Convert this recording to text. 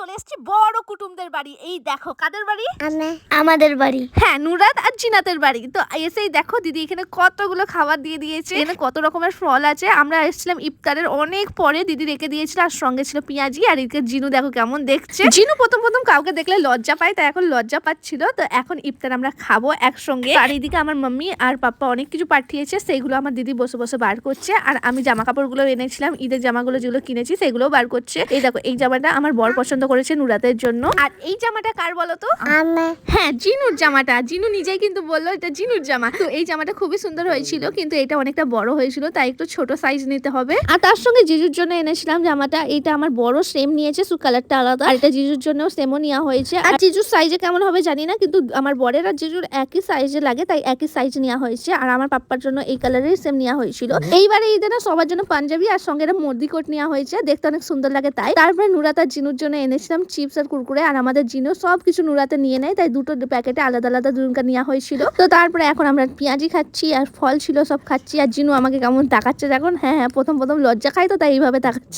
চলে এসেছি বড় কুটুমদের বাড়ি। এই দেখো কাদের বাড়ি? আমাদের বাড়ি। হ্যাঁ, নুরাত আর জিনাতের বাড়ি। তো এসেই দেখো দিদি এখানে কতগুলো খাবার দিয়ে দিয়েছে, এখানে কত রকমের ফল আছে। আমরা এসেছিলাম ইফতারের অনেক পরে, দিদি রেখে দিয়েছিল আর সঙ্গে ছিল পেঁয়াজি। আর এদিকে জিনু দেখো কেমন দেখছে। জিনু প্রথম প্রথম কাউকে দেখলে লজ্জা পায়, তাই এখন লজ্জা পাচ্ছিল। তো এখন ইফতার আমরা খাবো একসঙ্গে। আর এদিকে আমার মাম্মি আর পাপ্পা অনেক কিছু পাঠিয়েছে, সেইগুলো আমার দিদি বসে বসে বার করছে। আর আমি জামা কাপড়গুলো এনেছিলাম, ঈদের জামাগুলো যেগুলো কিনেছি সেগুলোও বার করছে। এই দেখো এই জামাটা আমার বর পছন্দ করেছে নুরাতের জন্য। আর এই জামাটা কার বলো তো? হ্যাঁ, জিনুর জামাটা। জিনু নিজেই কিন্তু বললো এটা জিনুর জামা। তো এই জামাটা খুবই সুন্দর হয়েছিল, কিন্তু এটা অনেকটা বড় হয়েছিল, তাই একটু ছোট সাইজ নিতে হবে। আর তার সঙ্গে জিজুর জন্য এনেছিলাম জামাটা। এটা আমার বড় সেম নিয়েছে, শুধু কালারটা আলাদা। আর এটা জিজুর জন্য সেমও নেওয়া হয়েছে। আর জিজুর সাইজে কেমন হবে জানি না, কিন্তু আমার বরের আর জিজুর একই সাইজে লাগে, তাই একই সাইজ নেওয়া হয়েছে। আর আমার পাপ্পার জন্য এই কালারের সেম নেওয়া হয়েছিল। এইবারে ঈদে না সবার জন্য পাঞ্জাবি আর সঙ্গে একটা মোদি কোট নেওয়া হয়েছে, দেখতে অনেক সুন্দর লাগে তাই। তারপরে নুরাত আর জিনুর জন্য এনেছিলাম চিপস আর কুরকুরে। আর আমাদের জিনু সবকিছু নুরাতে নিয়ে নেয়, তাই দুটো প্যাকেটে আলাদা আলাদা দুজনকে নেওয়া হয়েছিল। তো তারপরে এখন আমরা পেঁয়াজি খাচ্ছি আর ফল ছিল সব খাচ্ছি। আর জিনু আমাকে কেমন তাকাচ্ছে এখন। হ্যাঁ হ্যাঁ, প্রথম প্রথম লজ্জা খাই তো, তাই এইভাবে তাকাচ্ছে।